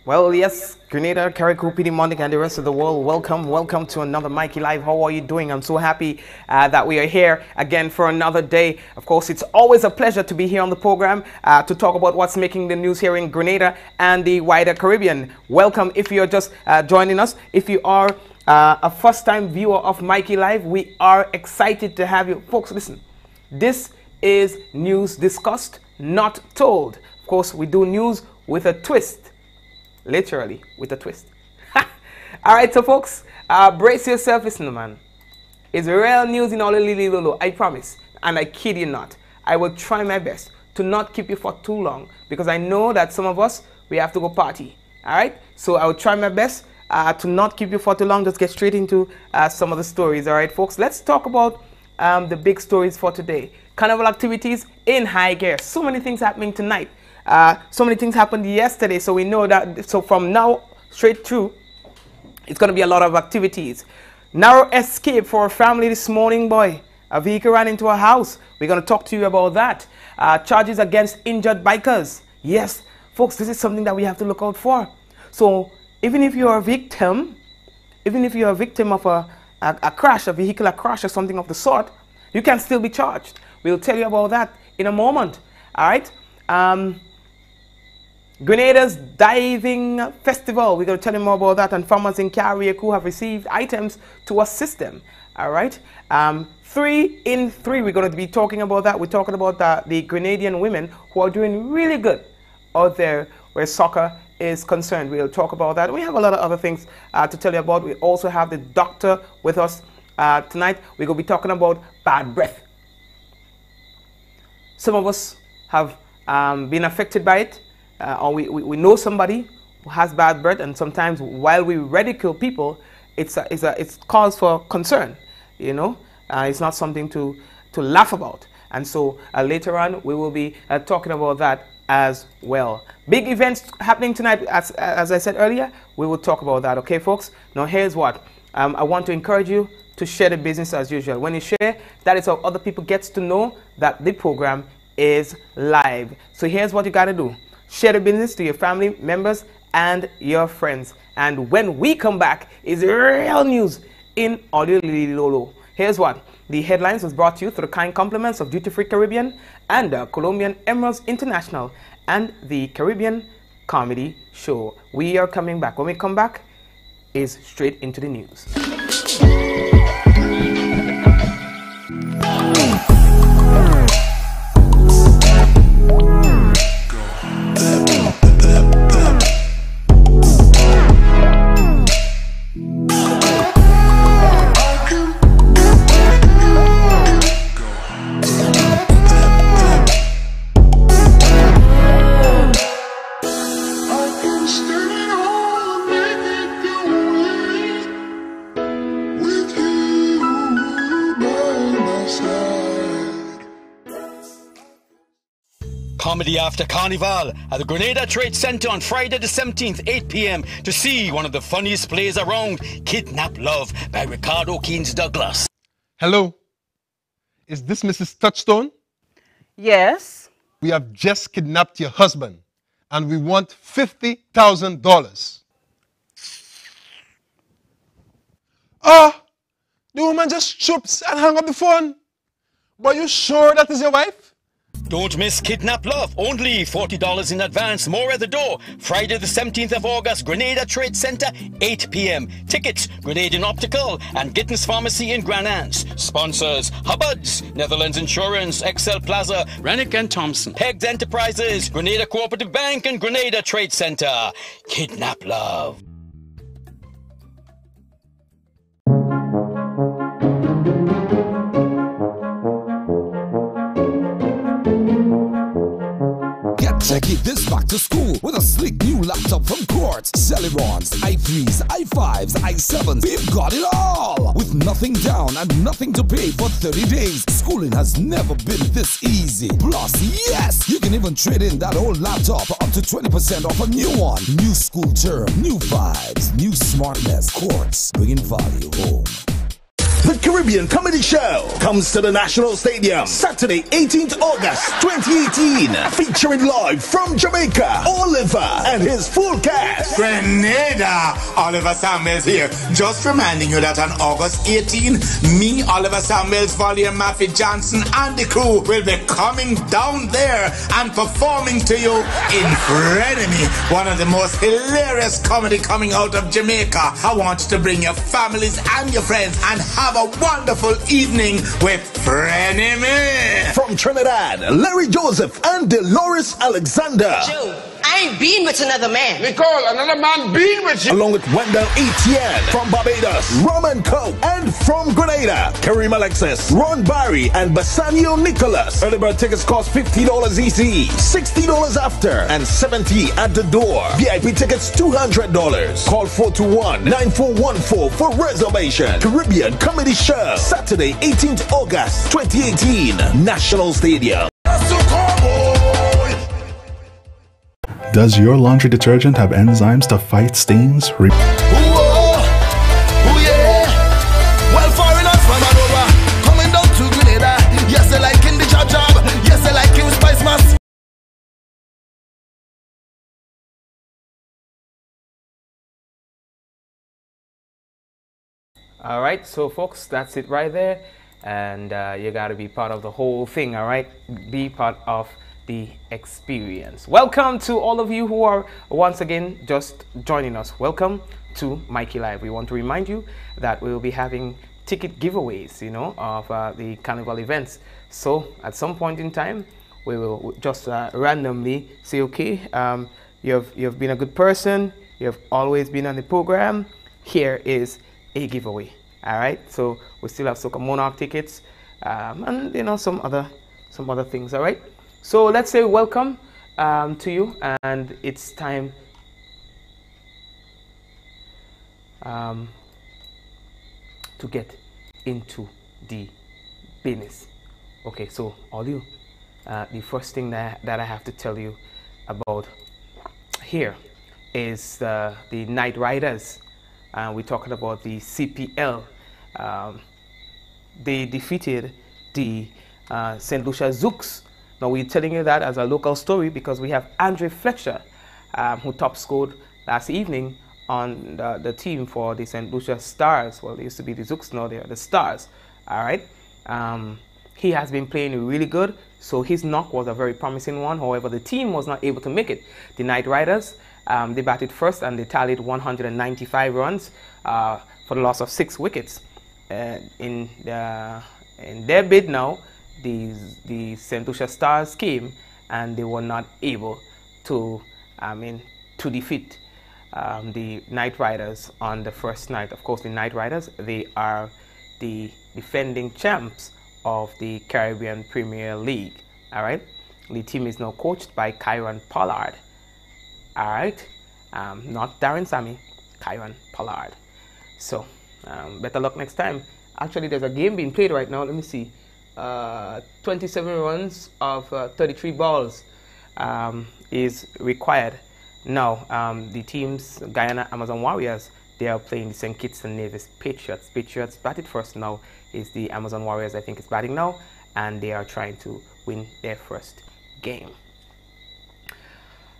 Well, yes, Grenada, Carriacou, PD Mondic, and the rest of the world, welcome to another Mikey Live. How are you doing? I'm so happy that we are here again for another day. Of course, it's always a pleasure to be here on the program to talk about what's making the news here in Grenada and the wider Caribbean. Welcome if you're just joining us. If you are a first-time viewer of Mikey Live, we are excited to have you. Folks, listen, this is news discussed, not told. Of course, we do news with a twist. Literally, with a twist. All right, so folks, brace yourself. Listen, man. It's real news in Ololililolo, I promise. And I kid you not. I will try my best to not keep you for too long because I know that some of us, we have to go party. All right? So I will try my best to not keep you for too long. Just get straight into some of the stories. All right, folks? Let's talk about the big stories for today. Carnival activities in high gear. So many things happening tonight. So many things happened yesterday, so we know that. So from now straight through, it's going to be a lot of activities. Narrow escape for a family this morning, boy. A vehicle ran into a house. We're going to talk to you about that. Charges against injured bikers. Yes, folks, this is something that we have to look out for. So even if you're a victim, of a crash, a vehicular crash or something of the sort, you can still be charged. We'll tell you about that in a moment. All right. Grenada's Diving Festival. We're going to tell you more about that. And farmers in Carriacou have received items to assist them. All right. 3 in 3. We're going to be talking about that. We're talking about the Grenadian women who are doing really good out there where soccer is concerned. We'll talk about that. We have a lot of other things to tell you about. We also have the doctor with us tonight. We're going to be talking about bad breath. Some of us have been affected by it. Or we know somebody who has bad breath, and sometimes while we ridicule people, it's cause for concern. You know, it's not something to laugh about. And so later on, we will be talking about that as well. Big events happening tonight, as I said earlier. We will talk about that. Okay, folks. Now here's what I want to encourage you to share the business as usual. When you share, that is how other people gets to know that the program is live. So here's what you got to do. Share the business to your family members and your friends. And when we come back, is real news in Ololililolo. Here's what. The headlines was brought to you through the kind compliments of Duty Free Caribbean and the Colombian Emeralds International and the Caribbean Comedy Show. We are coming back. When we come back, is straight into the news. Comedy after Carnival at the Grenada Trade Center on Friday the 17th, 8 p.m. to see one of the funniest plays around, Kidnap Love by Ricardo Keynes Douglas. Hello, is this Mrs. Touchstone? Yes. We have just kidnapped your husband and we want $50,000. The woman just choops and hung up the phone. But you sure that is your wife? Don't miss Kidnap Love. Only $40 in advance. More at the door. Friday the 17th of August, Grenada Trade Center, 8 p.m. Tickets, Grenadian Optical and Gittins Pharmacy in Grand Anse. Sponsors, Hubbard's, Netherlands Insurance, Excel Plaza, Rennick and Thompson, Pegs Enterprises, Grenada Cooperative Bank and Grenada Trade Center. Kidnap Love. Take this back to school with a sleek new laptop from Quartz. Celerons, i3s, i5s, i7s. We've got it all! With nothing down and nothing to pay for 30 days. Schooling has never been this easy. Plus, yes, you can even trade in that old laptop up to 20% off a new one. New school term, new vibes, new smartness. Quartz, bringing value home. The Caribbean Comedy Show comes to the National Stadium Saturday, 18th August 2018, featuring live from Jamaica, Oliver and his full cast. Grenada! Oliver Samuels here. Just reminding you that on August 18, me, Oliver Samuels, Volume Maffy Johnson, and the crew will be coming down there and performing to you in Frenemy, one of the most hilarious comedy coming out of Jamaica. I want you to bring your families and your friends and have a wonderful evening with Frenemy. From Trinidad, Larry Joseph and Dolores Alexander. Joe, I ain't been with another man. Nicole, another man been with you. Along with Wendell Etienne. From Barbados, Roman Coe. And from Grenada, Kareem Alexis, Ron Barry, and Bassanio Nicholas. Early bird tickets cost $50 EC, $60 after, and $70 at the door. VIP tickets $200. Call 421-9414 for reservation. Caribbean Comedy Show, Saturday, 18th August 2018, National Stadium. Does your laundry detergent have enzymes to fight stains? Well, foreigners from all over, coming down to Grenada. Yes, they like in the job. Yes, they like you spice mass. All right, so folks, that's it right there. And you got to be part of the whole thing, all right? Be part of the experience. Welcome to all of you who are once again just joining us. Welcome to Mikey Live. We want to remind you that we will be having ticket giveaways, you know, of the carnival events. So at some point in time, we will just randomly say, okay, you've been a good person, you've always been on the program, here is a giveaway. All right, so we still have Soca Monarch tickets, and you know, some other things. All right, so let's say welcome to you, and it's time to get into the business. Okay, so all you, the first thing that I have to tell you about here is the Night Riders. We're talking about the CPL. They defeated the St. Lucia Zooks. Now we're telling you that as a local story because we have Andre Fletcher, who top scored last evening on the team for the St. Lucia Stars. Well, they used to be the Zooks, now they are the Stars. All right. He has been playing really good, so his knock was a very promising one. However, the team was not able to make it. The Night Riders, they batted first and they tallied 195 runs for the loss of 6 wickets. In their bid now, the St. Lucia Stars came and they were not able to, to defeat the Night Riders on the first night. Of course, the Night Riders, they are the defending champs of the Caribbean Premier League. All right, the team is now coached by Kyron Pollard. All right, not Darren Sammy, Kyron Pollard. So better luck next time. Actually, there's a game being played right now. Let me see. 27 runs of 33 balls is required. Now, the teams, Guyana Amazon Warriors, they are playing the St. Kitts and Nevis Patriots. Patriots batted first. Now is the Amazon Warriors, I think, is batting now, and they are trying to win their first game.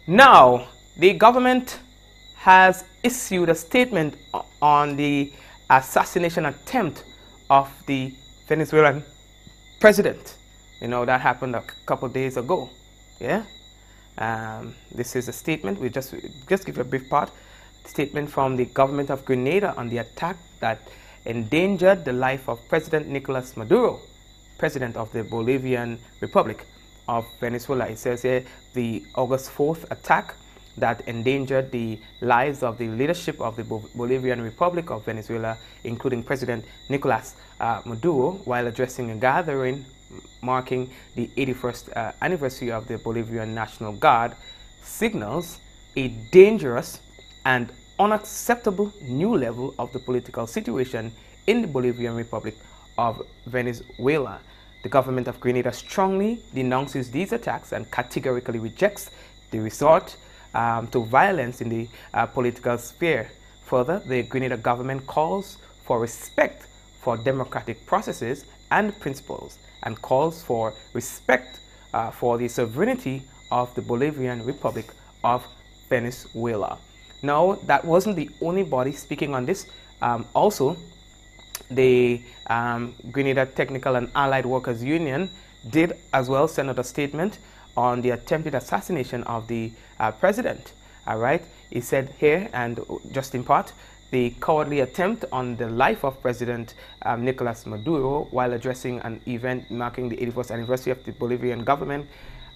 Now, the government has issued a statement on the assassination attempt of the Venezuelan president. You know, that happened a couple of days ago. Yeah. This is a statement. We just give a brief part. Statement from the government of Grenada on the attack that endangered the life of President Nicolas Maduro, president of the Bolivian Republic of Venezuela. It says here the August 4th attack that endangered the lives of the leadership of the Bolivian Republic of Venezuela, including President Nicolas Maduro, while addressing a gathering marking the 81st anniversary of the Bolivian National Guard, signals a dangerous and unacceptable new level of the political situation in the Bolivian Republic of Venezuela. The government of Grenada strongly denounces these attacks and categorically rejects the resort to violence in the political sphere. Further, the Grenada government calls for respect for democratic processes and principles, and calls for respect for the sovereignty of the Bolivarian Republic of Venezuela. Now, that wasn't the only body speaking on this. Also, the Grenada Technical and Allied Workers Union did as well send out a statement on the attempted assassination of the president. All right, he said here, and just in part, the cowardly attempt on the life of President Nicolas Maduro while addressing an event marking the 81st anniversary of the Bolivian government,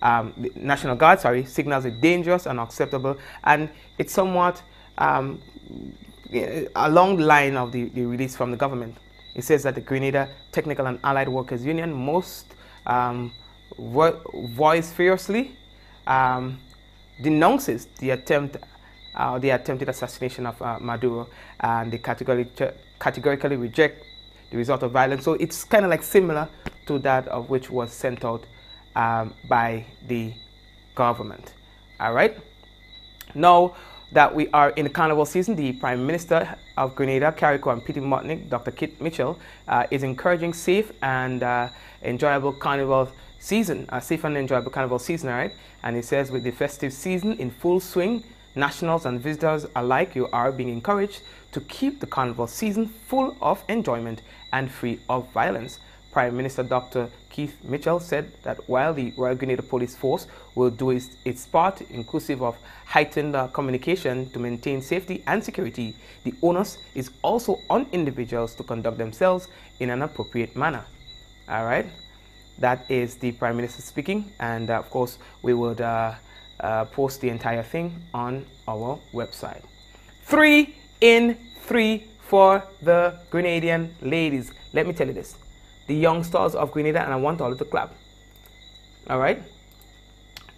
the National Guard, signals a dangerous and unacceptable, and it's somewhat along the line of the release from the government. It says that the Grenada Technical and Allied Workers Union most voice fiercely denounces the attempted assassination of Maduro, and they categorically reject the result of violence. So it's kind of like similar to that of which was sent out by the government. All right. Now that we are in the carnival season, the Prime Minister of Grenada, Carrico and Petit Martinique, Dr. Kit Mitchell, is encouraging safe and enjoyable carnival season, all right? And he says, with the festive season in full swing, nationals and visitors alike, you are being encouraged to keep the carnival season full of enjoyment and free of violence. Prime Minister Dr. Keith Mitchell said that while the Royal Grenada Police Force will do its part, inclusive of heightened communication to maintain safety and security, the onus is also on individuals to conduct themselves in an appropriate manner. All right, that is the Prime Minister speaking, and of course we would post the entire thing on our website. 3 in 3 for the Grenadian ladies. Let me tell you this. The young stars of Grenada, and I want all of the clap, all right,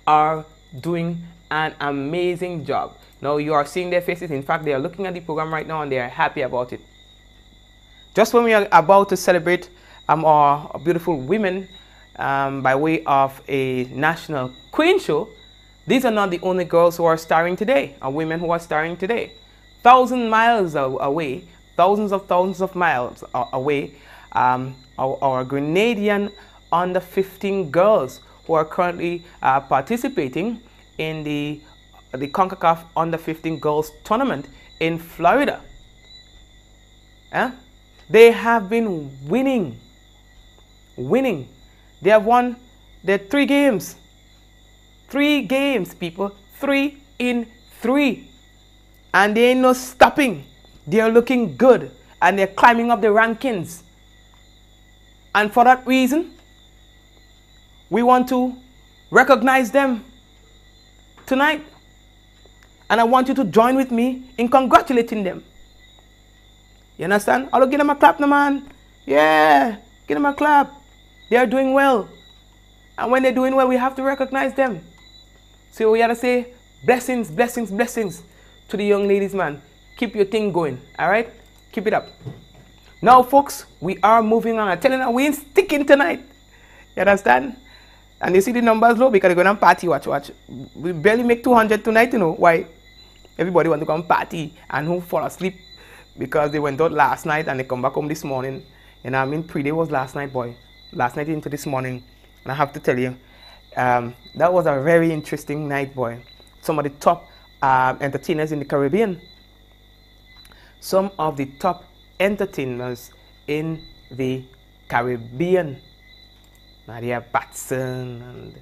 are doing an amazing job. Now you are seeing their faces. In fact, they are looking at the program right now and they are happy about it. Just when we are about to celebrate our beautiful women by way of a national queen show, these are not the only girls who are starring today, or women who are starring today. Thousands of miles away, thousands of miles away, our Grenadian under 15 girls who are currently participating in the CONCACAF under 15 girls tournament in Florida. They have been winning. They have won their 3 games. 3 games, people. 3 in 3. And they ain't no stopping. They are looking good. And they're climbing up the rankings. And for that reason, we want to recognize them tonight. And I want you to join with me in congratulating them. You understand? I'll give them a clap, no man. Yeah, give them a clap. They are doing well. And when they're doing well, we have to recognize them. So we gotta say, blessings, blessings, blessings to the young ladies, man. Keep your thing going, all right? Keep it up. Now, folks, we are moving on. I'm telling you, we ain't sticking tonight. You understand? And you see the numbers low because they're going to party, watch. We barely make 200 tonight, you know. Why? Everybody want to come party and who fall asleep because they went out last night and they come back home this morning. You know what I mean? Pre-day was last night, boy. Last night into this morning. And I have to tell you, that was a very interesting night, boy. Some of the top entertainers in the Caribbean. Some of the top entertainers in the Caribbean. Nadia Batson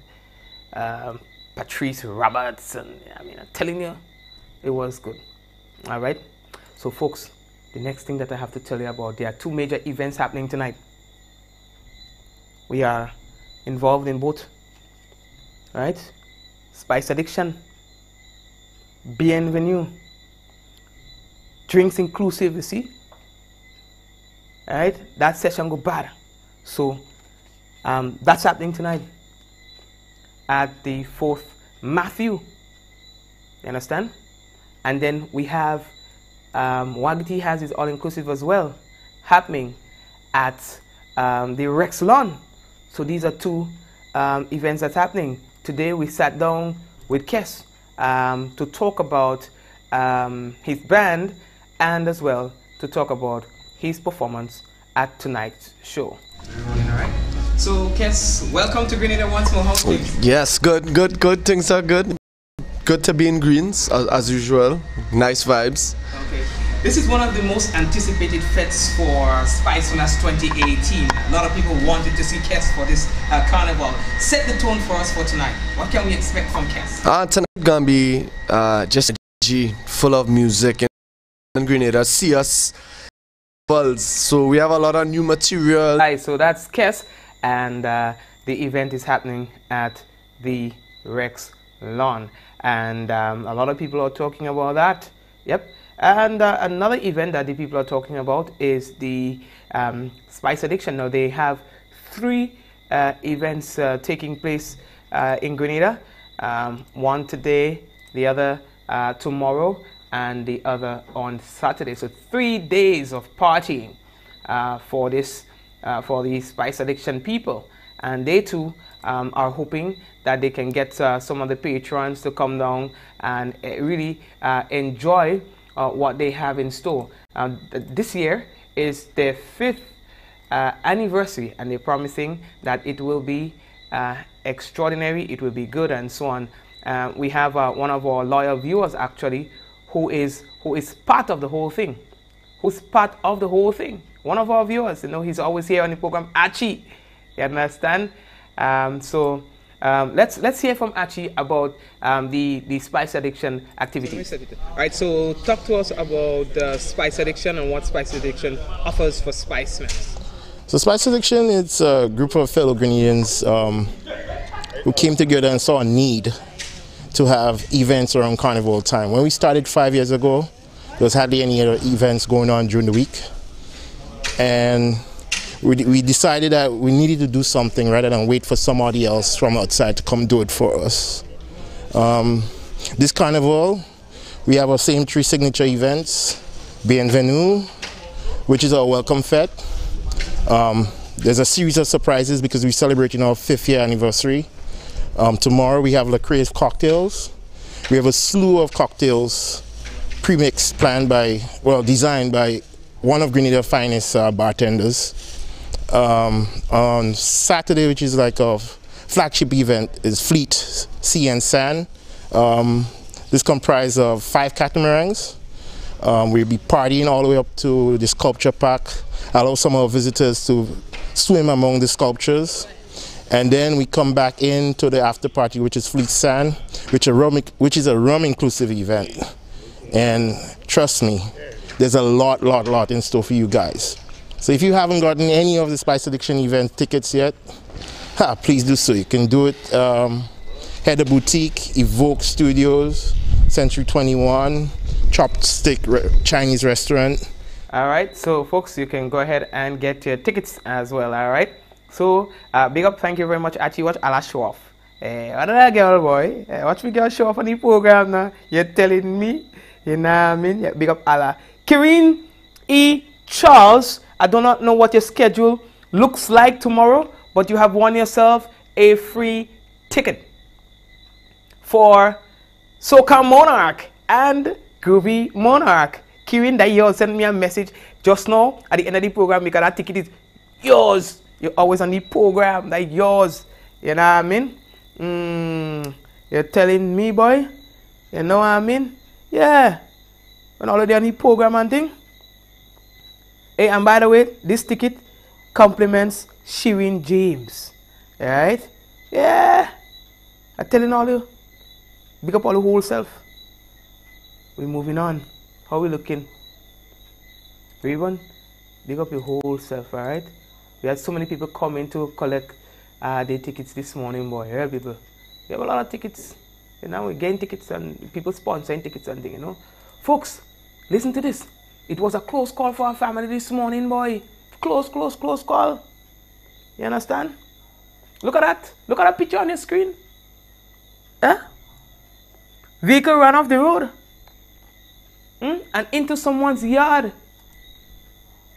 and Patrice Roberts, and I mean, I'm telling you, it was good. All right. So, folks, the next thing that I have to tell you about, there are 2 major events happening tonight. We are involved in both. All right. Spice addiction, bienvenue, drinks inclusive. You see. All right, that session go bad. So that's happening tonight at the 4th Matthew. You understand? And then we have Wagiti has his all-inclusive as well happening at the Rex Lawn. So these are 2 events that's happening. Today we sat down with Kes to talk about his band and as well to talk about his performance at tonight's show. All right. So, Kes, welcome to Grenada once more. How's things? Yes, good. Things are good. Good to be in Greens, as usual. Nice vibes. Okay. This is one of the most anticipated fests for Spice Fest 2018. A lot of people wanted to see Kes for this carnival. Set the tone for us for tonight. What can we expect from Kes? Tonight gonna be just a G full of music in Grenada. See us. So we have a lot of new material. Right, so that's Kes, and the event is happening at the Rex Lawn. And a lot of people are talking about that. Yep. And another event that the people are talking about is the Spice Addiction. Now they have 3 events taking place in Grenada. One today, the other tomorrow, and the other on Saturday. So 3 days of partying for the Spice Addiction people. And they too are hoping that they can get some of the patrons to come down and really enjoy what they have in store. This year is their 5th anniversary, and they're promising that it will be extraordinary, it will be good, and so on. We have one of our loyal viewers actually who is part of the whole thing. One of our viewers, you know, he's always here on the program, Archie. You understand? Let's hear from Archie about the Spice Addiction activity. All right, so talk to us about Spice Addiction and what Spice Addiction offers for Spice Fest. So Spice Addiction is a group of fellow Grenadians who came together and saw a need to have events around carnival time. When we started 5 years ago, there was hardly any other events going on during the week. And we decided that we needed to do something rather than wait for somebody else from outside to come do it for us. This carnival, we have our same 3 signature events. Bienvenue, which is our welcome fete. There's a series of surprises because we're celebrating our 5th year anniversary. Tomorrow we have Le Crave cocktails. We have a slew of cocktails pre-mixed, designed by one of Grenada's finest bartenders. On Saturday, which is like a flagship event, is Fleet Sea and Sand. This comprises of 5 catamarans. We'll be partying all the way up to the sculpture park, allow some of our visitors to swim among the sculptures. And then we come back into the after party, which is Fleet Sand, which is a rum inclusive event. And trust me, there's a lot in store for you guys. So if you haven't gotten any of the Spice Addiction event tickets yet, please do so. You can do it Heather Boutique, Evoke Studios, Century 21, Chopstick Chinese Restaurant. All right, so folks, you can go ahead and get your tickets as well. All right, so big up, thank you very much. Actually, watch Ala show off. What did that girl, boy? Watch me girl show off on the program now. You're telling me, you know what I mean? Yeah, big up Ala. Kireen E. Charles, I do not know what your schedule looks like tomorrow, but you have won yourself a free ticket for Soca Monarch and Groovy Monarch. Kirin, that you sent me a message just now at the end of the program because that ticket is yours. You're always on the program, that yours. You know what I mean? You're telling me, boy? You know what I mean? Yeah. When already on the program and thing. Hey, and by the way, this ticket compliments Shireen James. Alright? Yeah. I'm telling all you. Big up all the whole self. We're moving on. How we looking? Everyone, big up your whole self, alright? We had so many people coming to collect their tickets this morning, boy. Yeah, people. We have a lot of tickets. You know, we're getting tickets and people sponsoring tickets and things, you know. Folks, listen to this. It was a close call for our family this morning, boy. Close call. You understand? Look at that. Look at that picture on your screen. Huh? Vehicle ran off the road. And into someone's yard.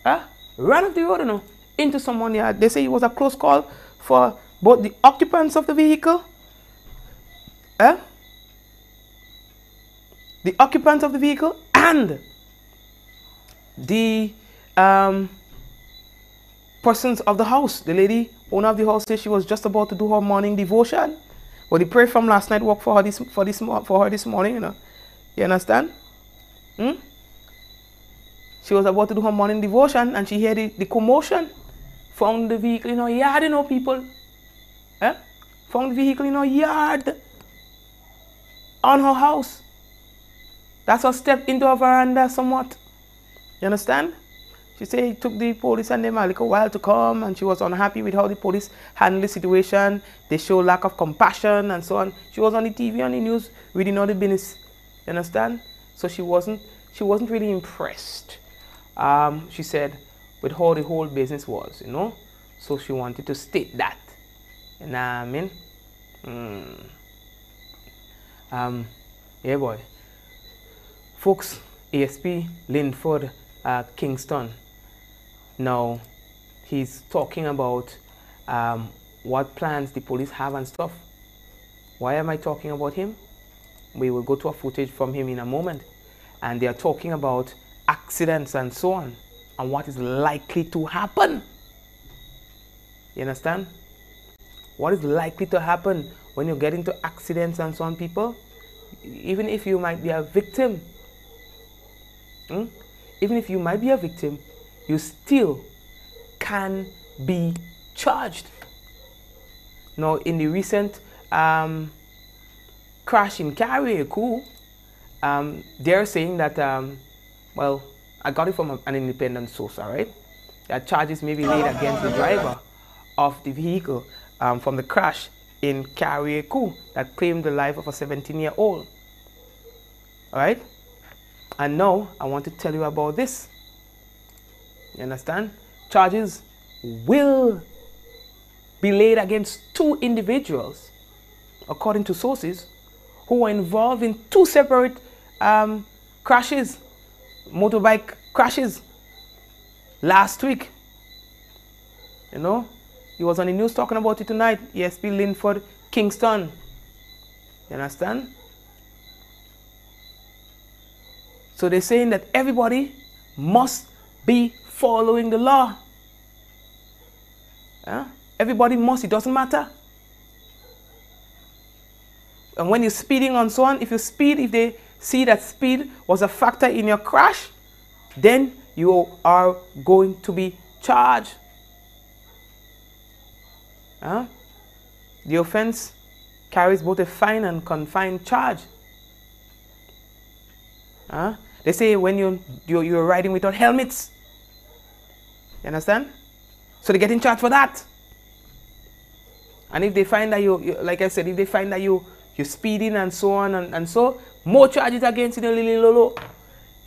Huh? Ran off the road, you know, into someone's yard. They say it was a close call for both the occupants of the vehicle. Huh? The occupants of the vehicle and the persons of the house. The lady, owner of the house, said she was just about to do her morning devotion. But the prayer from last night worked for her this morning, you know. You understand? She was about to do her morning devotion and she heard the commotion. Found the vehicle in her yard, you know, people. Found the vehicle in her yard. On her house. That's her step into her veranda somewhat. You understand? She said it took the police and them a little while to come, and she was unhappy with how the police handled the situation. They showed lack of compassion and so on. She was on the TV, on the news, reading all the business. You understand? So she wasn't really impressed. She said with how the whole business was, you know. So she wanted to state that. You know what I mean? Yeah, boy. Folks, ASP Linford Kingston. Now, he's talking about what plans the police have and stuff. Why am I talking about him? We will go to a footage from him in a moment. And they are talking about accidents and so on, and what is likely to happen. You understand? What is likely to happen when you get into accidents and so on, people? Even if you might be a victim, even if you might be a victim, you still can be charged. Now, in the recent crash in Carriacou, they're saying that, well, I got it from an independent source, all right? That charges may be laid against the driver of the vehicle from the crash in Carriacou that claimed the life of a 17-year-old. All right? And now I want to tell you about this. You understand? Charges will be laid against 2 individuals, according to sources, who were involved in 2 separate crashes, motorbike crashes, last week. You know, he was on the news talking about it tonight. ESP Linford Kingston. You understand? So they're saying that everybody must be following the law. Everybody must, it doesn't matter. And when you're speeding and so on, if you speed, if they see that speed was a factor in your crash, then you are going to be charged. The offense carries both a fine and confined charge. They say when you're riding without helmets. You understand? So they get in charge for that. And if they find that you like I said, if they find that you're speeding and so on and so, more charges against you, lolo.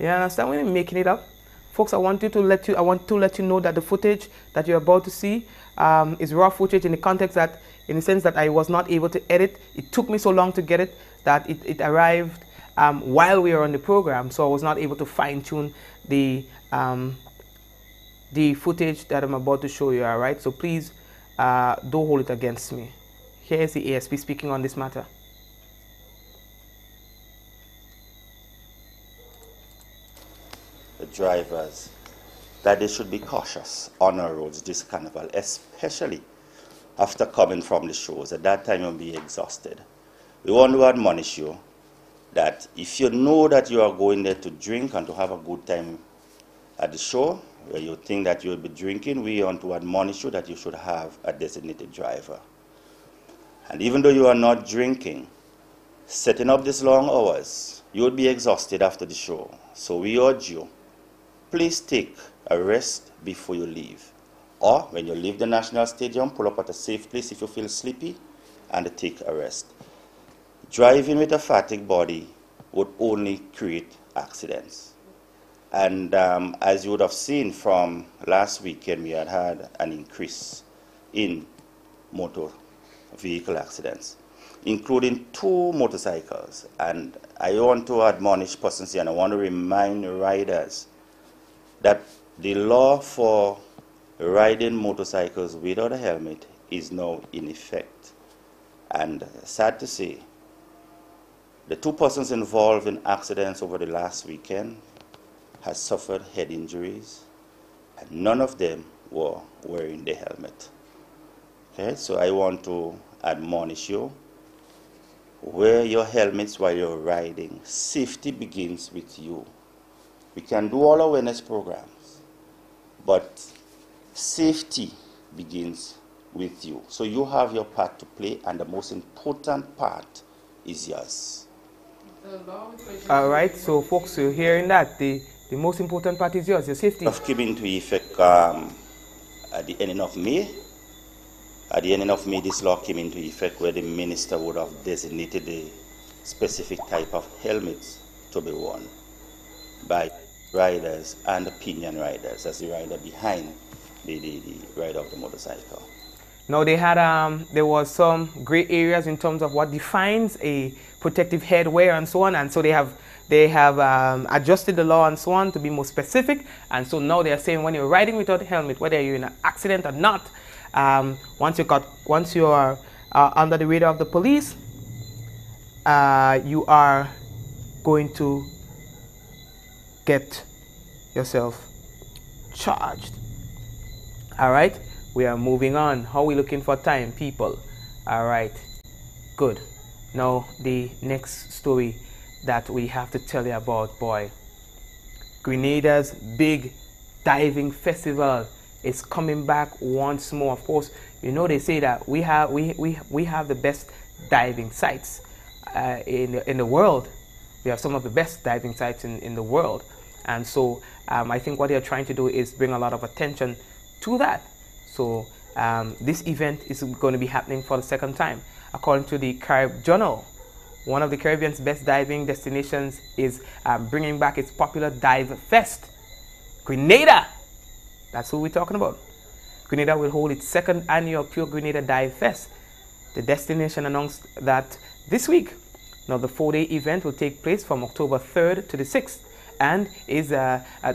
You understand? We're making it up. Folks, I want to let you know that the footage that you're about to see is raw footage in the sense that I was not able to edit. It took me so long to get it that it arrived while we were on the program, so I was not able to fine-tune the footage that I'm about to show you. All right, so please don't hold it against me. Here is the ASP speaking on this matter. The drivers that they should be cautious on our roads this carnival, especially after coming from the shows. At that time, you'll be exhausted. We want to admonish you that if you know that you are going there to drink and to have a good time at the show, where you think that you'll be drinking, we want to admonish you that you should have a designated driver. And even though you are not drinking, setting up these long hours, you'll be exhausted after the show. So we urge you, please take a rest before you leave. Or when you leave the National Stadium, pull up at a safe place if you feel sleepy and take a rest. Driving with a fatigued body would only create accidents. And as you would have seen from last weekend, we had an increase in motor vehicle accidents, including 2 motorcycles. And I want to admonish persons here, and I want to remind riders that the law for riding motorcycles without a helmet is now in effect. And sad to say, the 2 persons involved in accidents over the last weekend has suffered head injuries, and none of them were wearing the helmet. Okay, so I want to admonish you. Wear your helmets while you're riding. Safety begins with you. We can do all awareness programs, but safety begins with you. So you have your part to play, and the most important part is yours. All right, so folks, you're hearing that. The most important part is yours, your safety. Of came into effect at the ending of May. At the ending of May, this law came into effect where the minister would have designated a specific type of helmets to be worn by riders and opinion riders as the rider behind the rider of the motorcycle. Now they had there was some gray areas in terms of what defines a protective headwear and so on, and so they have adjusted the law and so on to be more specific, and so now they are saying when you're riding without a helmet, whether you're in an accident or not, once you are under the radar of the police, you are going to get yourself charged. All right, we are moving on. How are we looking for time, people? All right, good. Now the next story that we have to tell you about, boy, Grenada's big diving festival is coming back once more. Of course, you know they say that we have the best diving sites in the world. We have some of the best diving sites in the world, and so I think what they're trying to do is bring a lot of attention to that. So this event is going to be happening for the second time. According to the Carib Journal, one of the Caribbean's best diving destinations is bringing back its popular Dive Fest. Grenada, that's who we're talking about. Grenada will hold its second annual Pure Grenada Dive Fest. The destination announced that this week. Now the 4-day event will take place from October 3rd to the 6th and is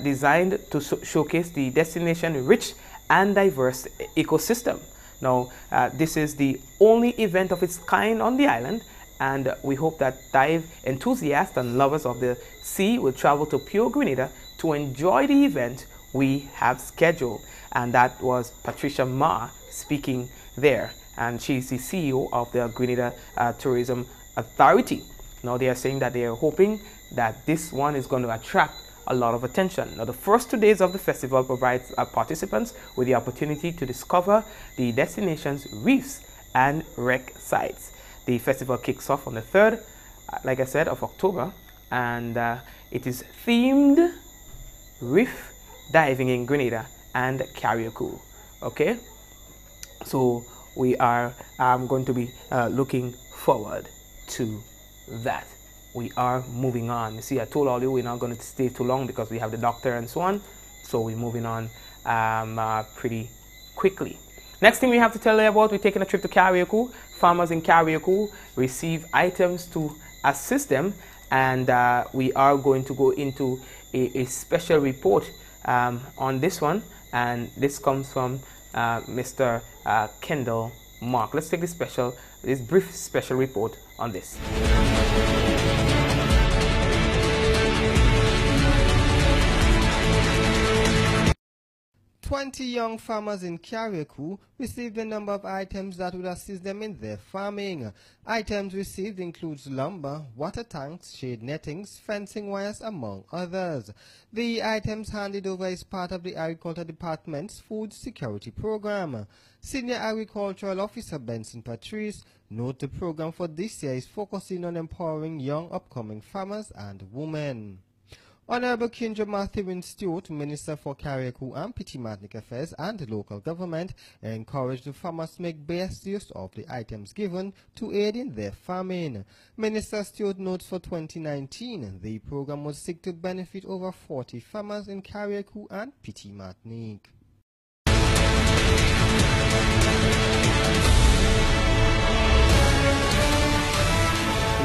designed to showcase the destination rich and diverse ecosystem. Now this is the only event of its kind on the island, and we hope that dive enthusiasts and lovers of the sea will travel to Pure Grenada to enjoy the event we have scheduled. And that was Patricia Ma speaking there, and she's the CEO of the Grenada Tourism Authority. Now they are saying that they are hoping that this one is going to attract a lot of attention. Now the first 2 days of the festival provides participants with the opportunity to discover the destination's reefs and wreck sites. The festival kicks off on the 3rd, like I said, of October, and it is themed reef diving in Grenada and Carriacou. Okay, so we are going to be looking forward to that. We are moving on. You see, I told all you we're not going to stay too long because we have the doctor and so on, so we're moving on pretty quickly. Next thing we have to tell you about, we're taking a trip to Carriacou. Farmers in Carriacou receive items to assist them, and we are going to go into a special report on this one, and this comes from Mr. Kendall Mark. Let's take this brief special report on this. 20 young farmers in Carriacou received a number of items that would assist them in their farming. Items received includes lumber, water tanks, shade nettings, fencing wires, among others. The items handed over is part of the Agriculture Department's Food Security Program. Senior Agricultural Officer Benson Patrice noted the program for this year is focusing on empowering young upcoming farmers and women. Honorable Kindra Matthew Stewart, Minister for Carriacou and Petit Martinique Affairs and Local Government, encouraged the farmers to make best use of the items given to aid in their farming. Minister Stewart notes for 2019, the program will seek to benefit over 40 farmers in Carriacou and Petit Martinique.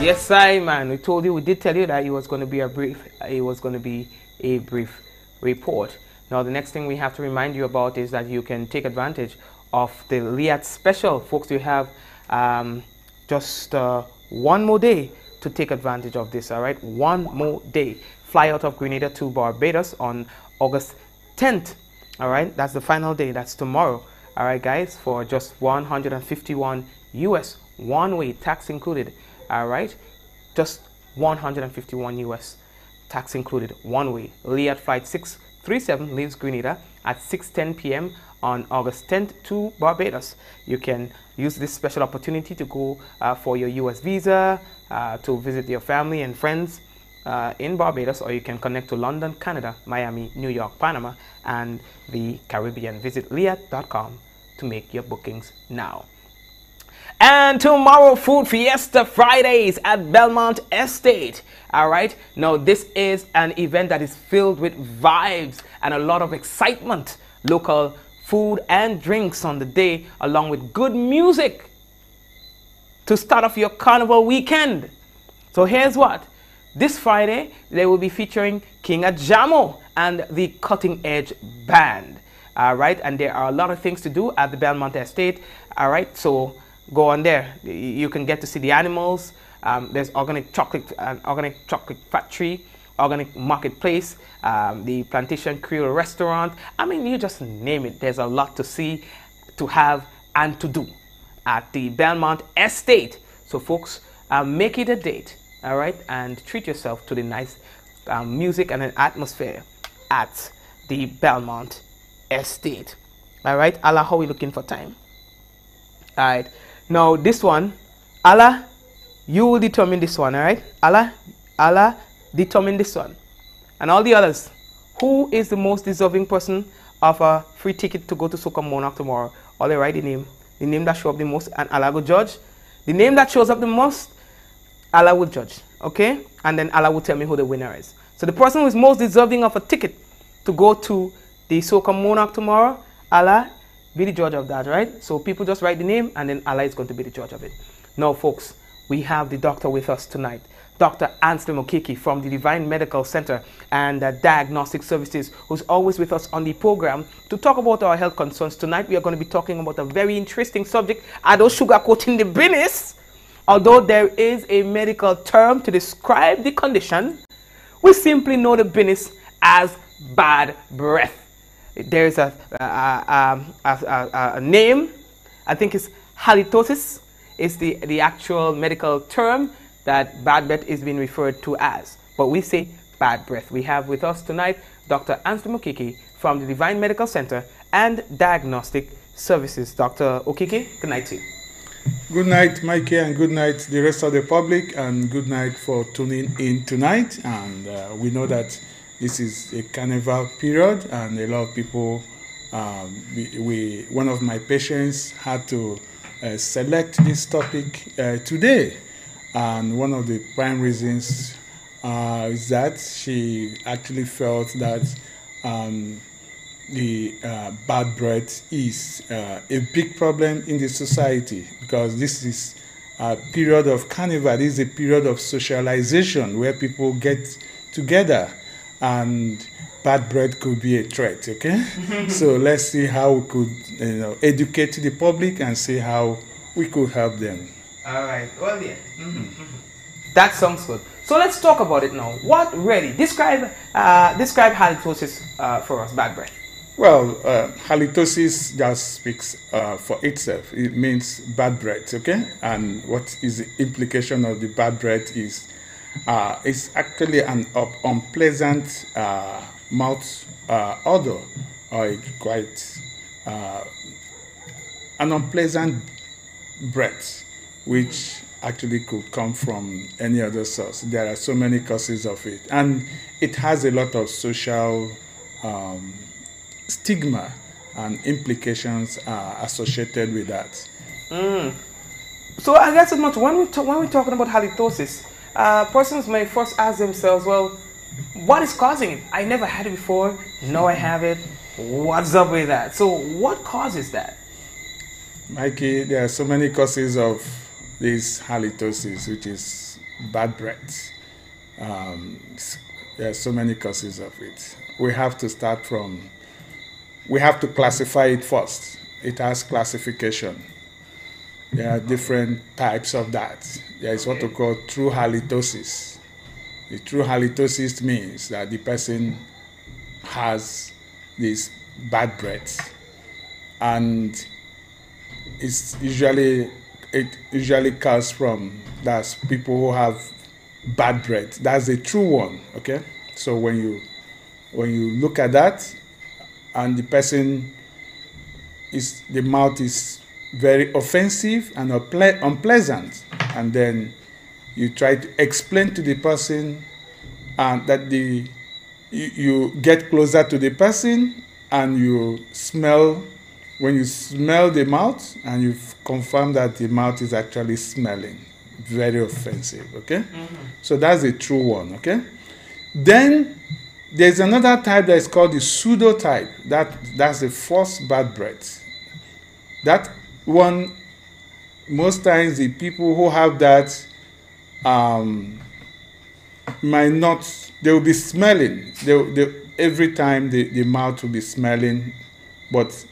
Yes, man. We told you, we did tell you that it was going to be a brief report. Now, the next thing we have to remind you about is that you can take advantage of the Liat special, folks. You have just one more day to take advantage of this. All right, one more day. Fly out of Grenada to Barbados on August 10th. All right, that's the final day. That's tomorrow. All right, guys, for just 151 US, one way, tax included. All right, just 151 US, tax included, one way. Leah flight 637 leaves Grenada at 6:10 p.m. on August 10th to Barbados. You can use this special opportunity to go for your US visa, to visit your family and friends in Barbados, or you can connect to London, Canada, Miami, New York, Panama, and the Caribbean. Visit liat.com to make your bookings now. And tomorrow, Food Fiesta Fridays at Belmont Estate. All right, now this is an event that is filled with vibes and a lot of excitement. Local food and drinks on the day, along with good music to start off your carnival weekend. So here's what. This Friday, they will be featuring King Ajamo and the Cutting Edge Band. All right, and there are a lot of things to do at the Belmont Estate. All right, so go on there. You can get to see the animals. There's organic chocolate factory, organic marketplace, the Plantation Creole restaurant. I mean, you just name it. There's a lot to see, to have, and to do at the Belmont Estate. So folks, make it a date. All right, and treat yourself to the nice music and an atmosphere at the Belmont Estate. All right, Allah, how are we looking for time? All right, now this one, Allah, you will determine this one. All right, Allah, determine this one, and all the others. Who is the most deserving person of a free ticket to go to Soca Monarch tomorrow? All they write the name that shows up the most, and Allah will judge. The name that shows up the most, Allah will judge, okay? And then Allah will tell me who the winner is. So the person who is most deserving of a ticket to go to the Soca Monarch tomorrow, Allah, be the judge of that, right? So people just write the name, and then Allah is going to be the judge of it. Now, folks, we have the doctor with us tonight. Dr. Ansley Mokiki from the Divine Medical Center and Diagnostic Services, who's always with us on the program to talk about our health concerns. Tonight, we are going to be talking about a very interesting subject. I don't sugarcoating the business. Although there is a medical term to describe the condition, we simply know the business as bad breath. There's a name, I think it's halitosis, is the actual medical term that bad breath is being referred to as. But we say bad breath. We have with us tonight Dr. Ansley Mokiki from the Divine Medical Center and Diagnostic Services. Dr. Okiki, good night to you. Good night, Mikey, and good night the rest of the public, and good night for tuning in tonight. And we know that this is a carnival period, and a lot of people, one of my patients had to select this topic today. And one of the prime reasons is that she actually felt that the bad breath is a big problem in the society, because this is a period of carnival. This is a period of socialization where people get together, and bad breath could be a threat. Okay, so let's see how we could educate the public and see how we could help them. All right. Well, yeah. That sounds good. So let's talk about it now. What really describe halitosis for us? Bad breath. Well, halitosis just speaks for itself. It means bad breath, okay? And what is the implication of the bad breath is it's actually an unpleasant mouth odor, or quite an unpleasant breath, which actually could come from any other source. There are so many causes of it, and it has a lot of social stigma and implications associated with that. So I guess as much when we're talking about halitosis, persons may first ask themselves, well, what is causing it? I never had it before. Now I have it. What's up with that? So what causes that? Mikey, there are so many causes of this halitosis, which is bad breath. There are so many causes of it. We have to classify it first. It has classification. There are different types of that. There is what we call true halitosis. The true halitosis means that the person has this bad breath, and it usually comes from that's people who have bad breath. That's a true one. Okay, so when you look at that, and the mouth is very offensive and unpleasant, and then you try to explain to the person that you get closer to the person and you smell. When you smell the mouth and you confirm that the mouth is actually smelling, very offensive, okay? So that's a true one, okay? Then there's another type that is called the pseudo type. That's the false bad breath. That one, most times the people who have that might not, they will be smelling. Every time the mouth will be smelling, but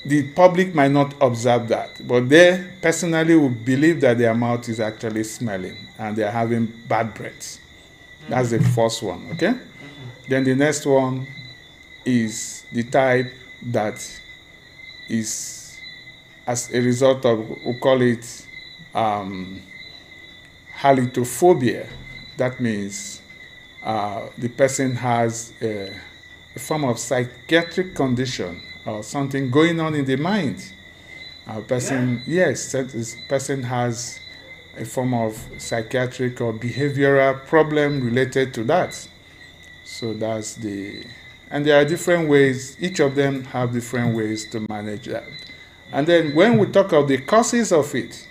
the public might not observe that, but they personally will believe that their mouth is actually smelling and they're having bad breath. That's the first one, okay? Then the next one is the type that is as a result of, we call it halitophobia. That means the person has a form of psychiatric condition or something going on in the mind. Yes, this person has a form of psychiatric or behavioral problem related to that. So that's and there are different ways, each of them have different ways to manage that. And then when we talk of the causes of it,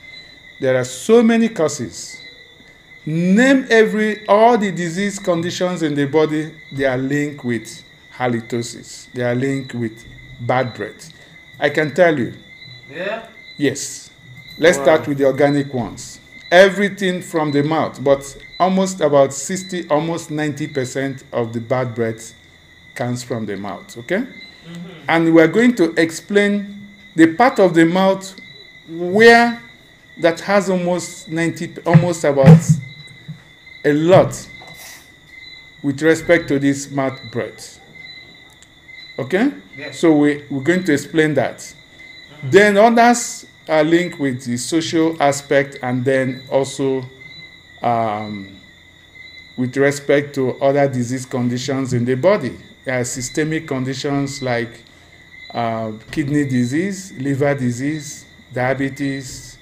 there are so many causes. Name all the disease conditions in the body, they are linked with halitosis. They are linked with bad breath. I can tell you. Yeah? Yes. Let's start with the organic ones. Everything from the mouth, but almost about 60, almost 90% of the bad breath comes from the mouth, okay? And we're going to explain the part of the mouth where that has almost about a lot with respect to this mouth breath. Okay? Yes. So we're going to explain that. Then others are linked with the social aspect, and then also with respect to other disease conditions in the body. There are systemic conditions like kidney disease, liver disease, diabetes,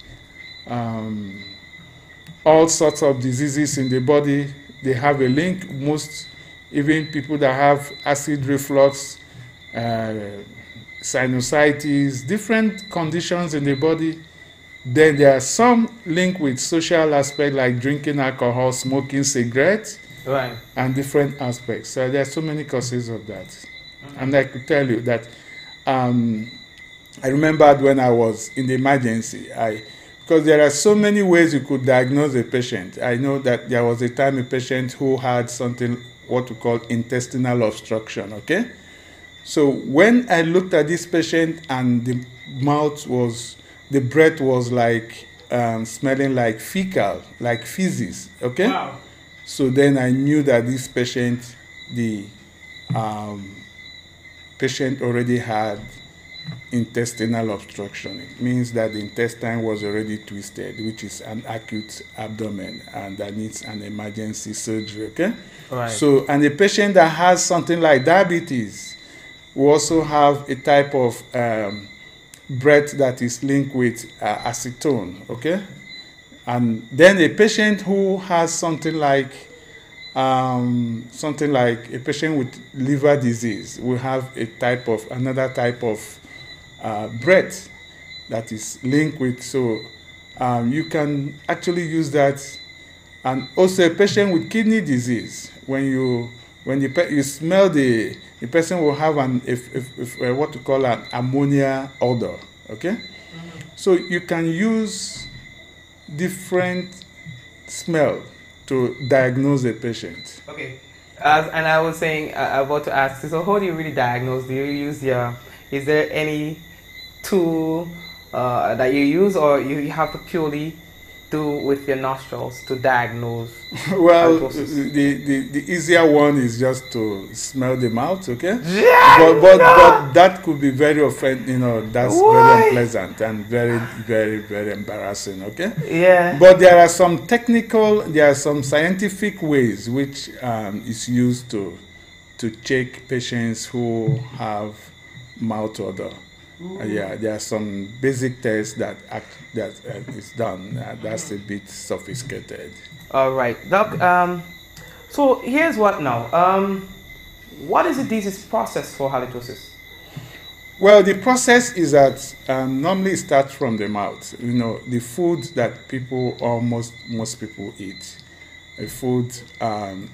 all sorts of diseases in the body. They have a link. Even people that have acid reflux, sinusitis, different conditions in the body. Then there are some link with social aspects like drinking alcohol, smoking cigarettes, right, and different aspects. So there are so many causes of that. And I could tell you that I remembered when I was in the emergency, because there are so many ways you could diagnose a patient. I know that there was a time a patient who had something, what we call intestinal obstruction, okay? So when I looked at this patient and the breath was like smelling like fecal, like feces, okay? Wow. So then I knew that this patient, the patient already had intestinal obstruction. It means that the intestine was already twisted, which is an acute abdomen, and that needs an emergency surgery, okay? Right. So, and a patient that has something like diabetes will also have a type of breath that is linked with acetone, okay? And then a patient who has something like a patient with liver disease will have another type of breath that is linked with. So you can actually use that. And also a patient with kidney disease, when you smell the person will have what we call an ammonia odor, okay? So you can use different smell to diagnose a patient. Okay. And I was saying, about to ask, so how do you really diagnose? Do you use is there any tool that you use, or you have to purely do with your nostrils to diagnose Well, halitosis? the easier one is just to smell them out, okay? Yeah, But that could be very that's Why? very unpleasant and very, very, very embarrassing, okay? Yeah. But there are some scientific ways which is used to check patients who have mouth odor. Yeah, there are some basic tests that is done. That's a bit sophisticated. All right, Doc. So here's what now. What is the disease process for halitosis? Well, the process is that normally it starts from the mouth. The food that most people eat, a food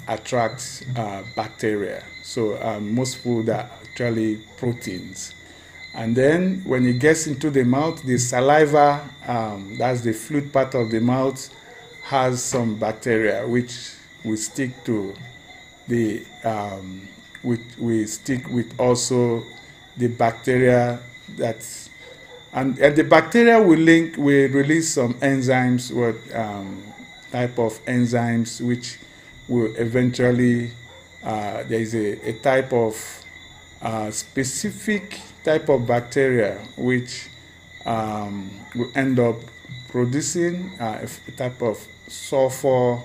attracts bacteria. So most food are actually proteins. And then when it gets into the mouth, the saliva, that's the fluid part of the mouth, has some bacteria which will stick to the, we stick with also the bacteria and the bacteria will release some enzymes, type of enzymes which will eventually, there is a type of specific type of bacteria which will end up producing a type of sulfur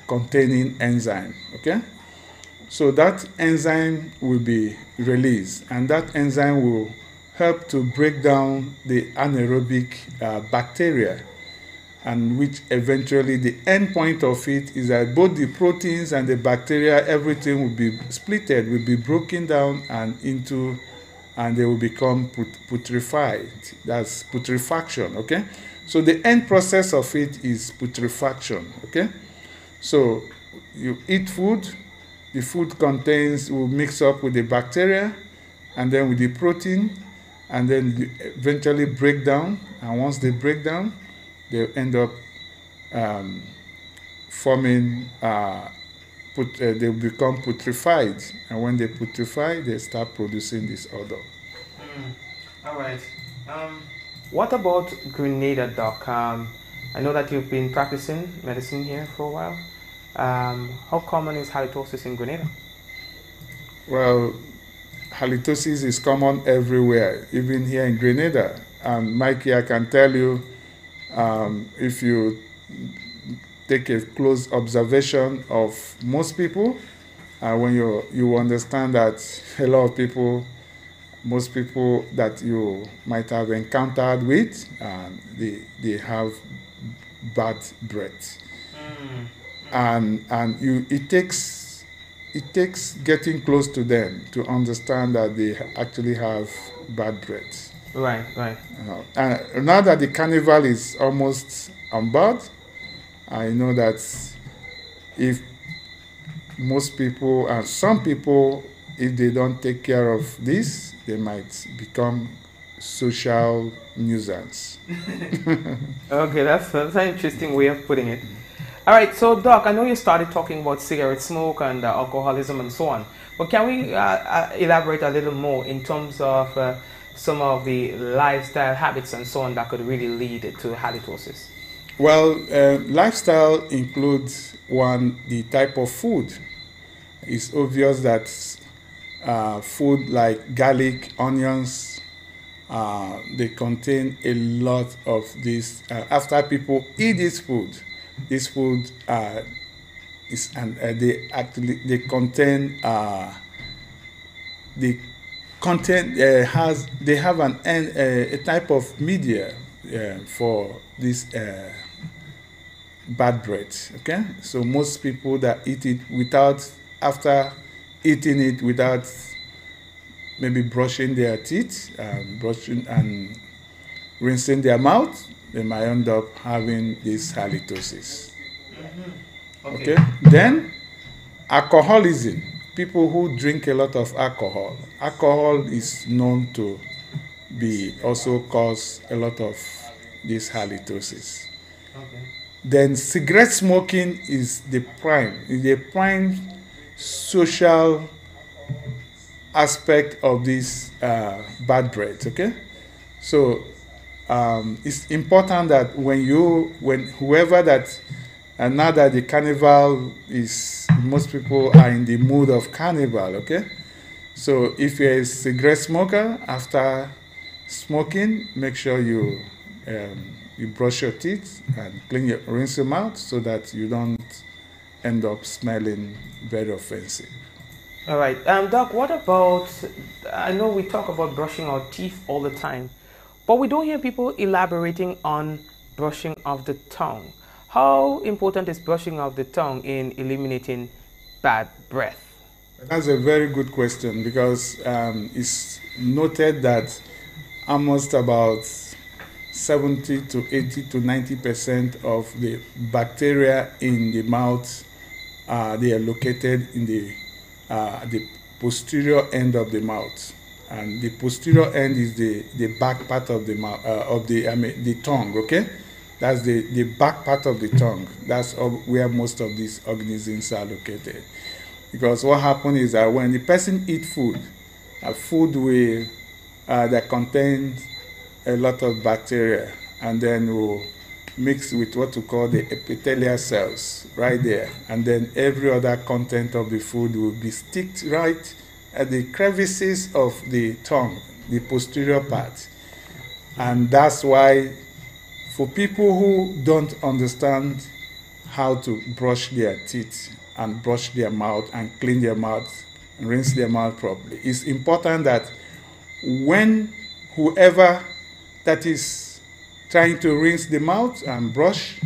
containing enzyme, okay? So that enzyme will be released, and that enzyme will help to break down the anaerobic bacteria, and which eventually the end point of it is that both the proteins and the bacteria, everything will be splitted, will be broken down and they will become putrefied. That's putrefaction, okay? So the end process of it is putrefaction, okay? So you eat food, the food will mix up with the bacteria and then with the protein, and then you eventually break down, and once they break down, they end up forming, they become putrefied, and when they putrefy, they start producing this odor. All right. What about Grenada, Doc? I know that you've been practicing medicine here for a while. How common is halitosis in Grenada? Well, halitosis is common everywhere, even here in Grenada. Mikey, I can tell you, if you take a close observation of most people, when you understand that a lot of people, most people that you might have encountered with, they have bad breath, and it takes getting close to them to understand that they actually have bad breath. Right. And now that the carnival is almost on board, I know that if most people and some people, if they don't take care of this, they might become social nuisance. Okay, that's an interesting way of putting it. All right, so Doc, I know you started talking about cigarette smoke and alcoholism and so on, but can we elaborate a little more in terms of some of the lifestyle habits and so on that could really lead to halitosis? Well, lifestyle includes the type of food. It's obvious that food like garlic, onions, they contain a lot of this. After people eat this food they contain they have a type of media for this bad breath. Okay, so most people that eat it after eating it without maybe brushing their teeth, brushing and rinsing their mouth, they might end up having this halitosis. Okay. Then alcoholism. People who drink a lot of alcohol. Alcohol is known to also cause a lot of this halitosis. Okay. Then cigarette smoking is the prime social aspect of this bad breath. Okay, so it's important that when whoever that, and now that the carnival is, most people are in the mood of carnival, okay? So if you're a cigarette smoker, after smoking, make sure you brush your teeth and rinse your mouth so that you don't end up smelling very offensive. All right. Doc, what about, I know we talk about brushing our teeth all the time, but we don't hear people elaborating on brushing of the tongue. How important is brushing of the tongue in eliminating bad breath? That's a very good question, because it's noted that almost about 70 to 80 to 90% of the bacteria in the mouth, they are located in the posterior end of the mouth, and the posterior end is the back part of the mouth, the tongue. Okay, that's the back part of the tongue. That's where most of these organisms are located. Because what happens is that when the person eats food, food will that contains a lot of bacteria, and then will mix with what we call the epithelial cells right there, and then every other content of the food will be sticked right at the crevices of the tongue, the posterior part. And that's why for people who don't understand how to brush their teeth and brush their mouth and clean their mouth and rinse their mouth properly, it's important that when whoever that is trying to rinse the mouth and brush,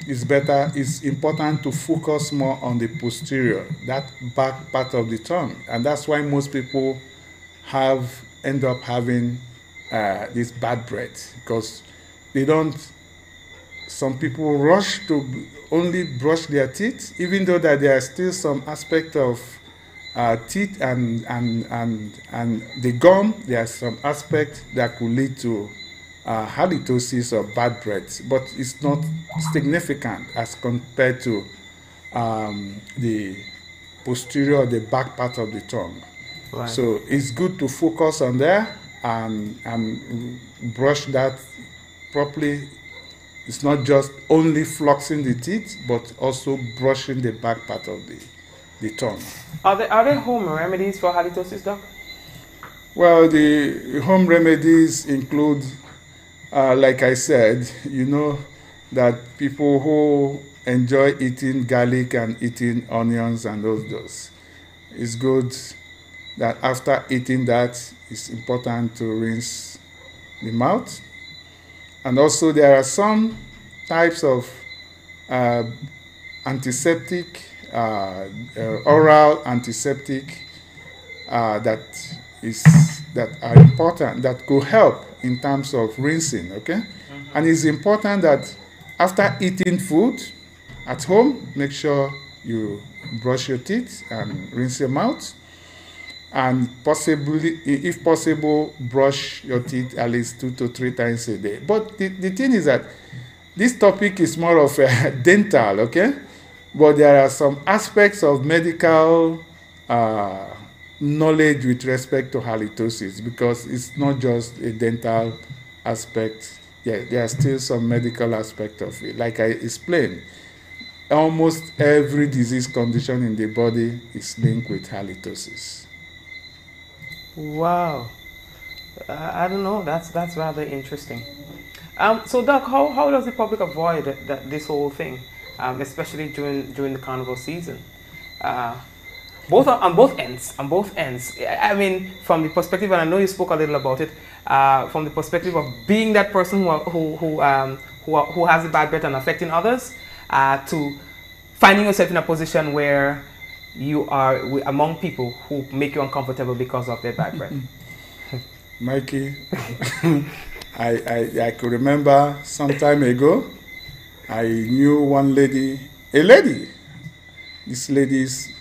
it's important to focus more on the posterior, that back part of the tongue. And that's why most people end up having this bad breath, because they don't, some people rush to only brush their teeth, even though that there are still some aspect of teeth and the gum, there are some aspects that could lead to halitosis or bad breath, but it's not significant as compared to the posterior, the back part of the tongue. Right. So it's good to focus on there and brush that properly. It's not just only flossing the teeth, but also brushing the back part of the tongue. Are there home remedies for halitosis, Doc? Well, the home remedies include, like I said, you know that people who enjoy eating garlic and eating onions and those, it's good that after eating that, it's important to rinse the mouth. And also there are some types of antiseptic, oral antiseptic that are important, that could help in terms of rinsing, okay? Mm-hmm. And it's important that after eating food at home, make sure you brush your teeth and rinse your mouth. And possibly, if possible, brush your teeth at least 2 to 3 times a day. But the thing is that this topic is more of a dental, okay? But there are some aspects of medical knowledge with respect to halitosis, because it's not just a dental aspect. Yeah, there are still some medical aspect of it. Like I explained, almost every disease condition in the body is linked with halitosis. Wow, I don't know. That's rather interesting. So, Doc, how does the public avoid this whole thing, especially during the carnival season? On both ends. I mean, from the perspective, and I know you spoke a little about it, from the perspective of being that person who has the bad breath and affecting others, to finding yourself in a position where you are among people who make you uncomfortable because of their bad breath. Mikey, I could remember some time ago, I knew one lady, this lady's,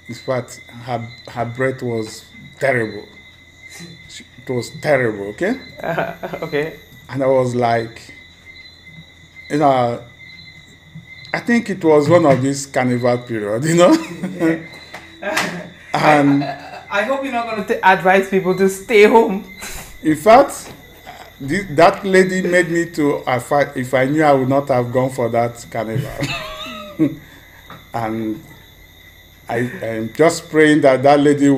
in fact, her breath was terrible. It was terrible, okay? Okay. And I was like, you know, I think it was one of these carnival period, you know? And I hope you're not going to advise people to stay home. In fact, that lady made me to, if I knew, I would not have gone for that carnival. And I am just praying that that lady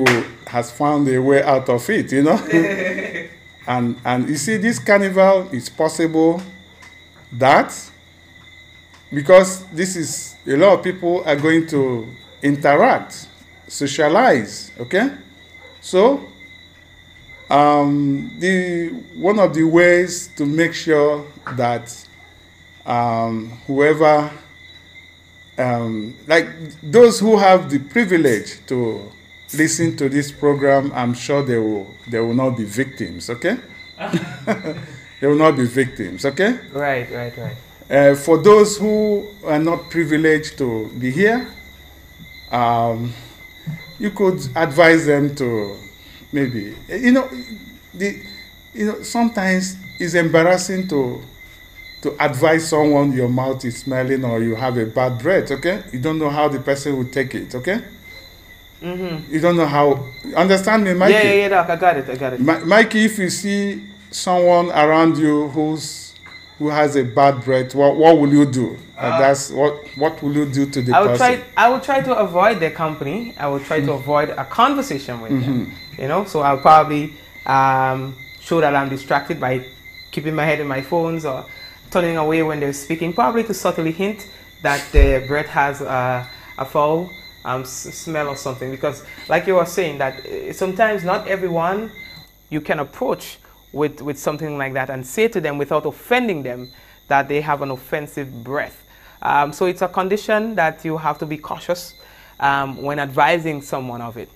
has found a way out of it, you know. and you see, this carnival is possible that because this is, a lot of people are going to interact, socialize, okay? So one of the ways to make sure that whoever, like those who have the privilege to listen to this program, I'm sure they will not be victims, okay? They will not be victims, okay? Right. For those who are not privileged to be here, you could advise them to maybe, sometimes it's embarrassing to advise someone your mouth is smelling or you have a bad breath, okay? You don't know how the person will take it, okay? Mm-hmm. You don't know how. Understand me, Mikey? Yeah, Doc, I got it. Mikey, if you see someone around you who has a bad breath, what will you do? That's what will you do to the person? I will try to avoid their company. I will try to avoid a conversation with them. You know, so I'll probably show that I'm distracted by keeping my head in my phones or turning away when they're speaking, probably to subtly hint that their breath has a foul smell or something. Because like you were saying, that sometimes not everyone you can approach with something like that and say to them without offending them that they have an offensive breath. So it's a condition that you have to be cautious when advising someone of it.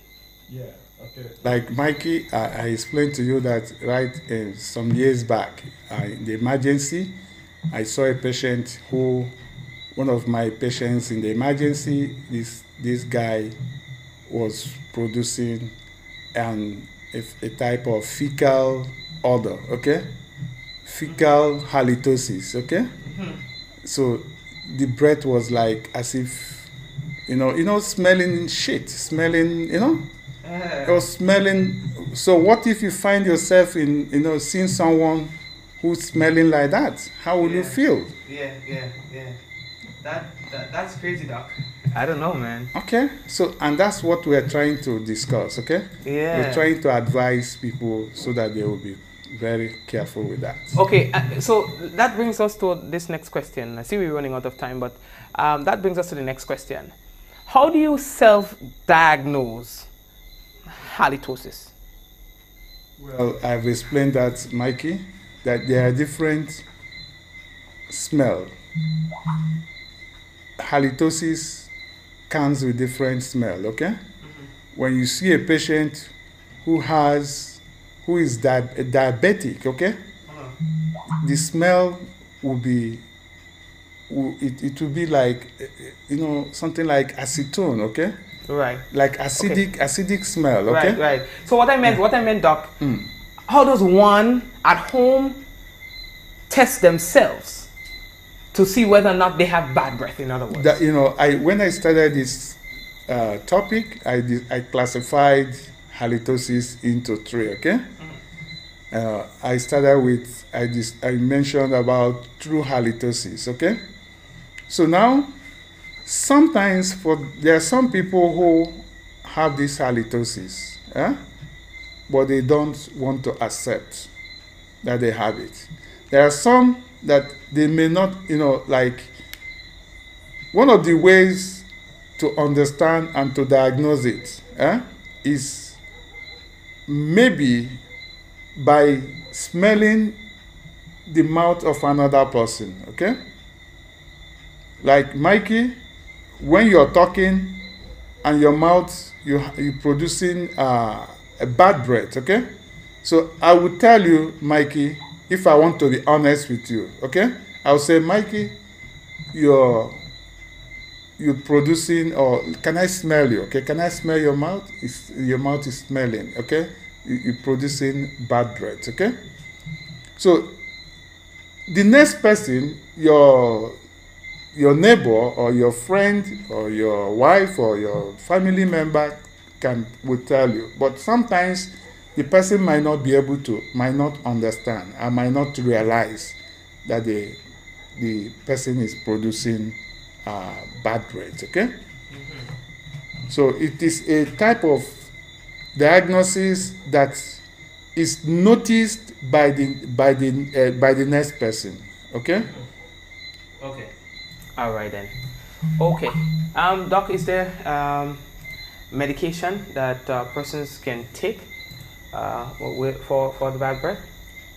Yeah, okay. Like Mikey, I explained to you that some years back in the emergency, I saw a patient one of my patients in the emergency, this guy was producing a type of fecal odor, okay? Fecal halitosis, okay? So the breath was like as if, smelling shit, it was smelling. So what if you find yourself in, seeing someone who's smelling like that? How will you feel? Yeah. That's crazy, Doc. I don't know, man. Okay, so, and that's what we're trying to discuss, okay? Yeah. We're trying to advise people so that they will be very careful with that. Okay, so that brings us to this next question. I see we're running out of time, but that brings us to the next question. How do you self-diagnose halitosis? Well, I've explained that, Mikey, that there are different smells. Halitosis comes with different smell, okay? When you see a patient who is diabetic, okay? The smell will be, it will be like, something like acetone, okay? Right. Like acidic smell, okay? Right. So what I meant, Doc, how does one at home test themselves to see whether or not they have bad breath, in other words? When I started this topic, I classified halitosis into 3, okay? I started with, I mentioned about true halitosis, okay? So now, sometimes there are some people who have this halitosis, but they don't want to accept that they have it. There are some that they may not, like, one of the ways to understand and to diagnose it is maybe by smelling the mouth of another person, okay? Like Mikey, when you're talking and your mouth, you're producing a bad breath, okay? So I would tell you, Mikey, if I want to be honest with you, okay? I'll say, Mikey, you're producing, or can I smell you, okay? Can I smell your mouth? Your mouth is smelling, okay? You're producing bad breath, okay? So the next person, your neighbor or your friend or your wife or your family member will tell you. But sometimes the person might not be able to, might not understand, and might not realize that the person is producing bad breath. Okay. So it is a type of diagnosis that is noticed by the next person. Okay. Okay. All right then. Okay. Doc, is there medication that persons can take for the bad breath?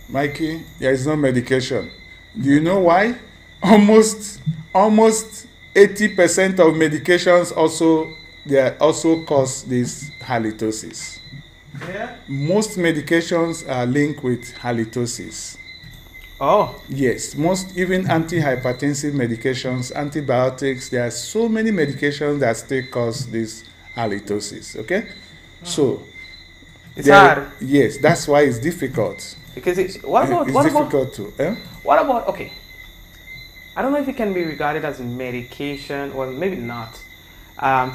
Mikey, there is no medication. Do you know why? Almost 80% of medications also cause this halitosis. Yeah. Most medications are linked with halitosis. Oh. Yes, most even antihypertensive medications, antibiotics, there are so many medications that still cause this halitosis. Okay, so it's hard. Yes, that's why it's difficult. Because it's difficult to. What about, okay? I don't know if it can be regarded as medication or maybe not.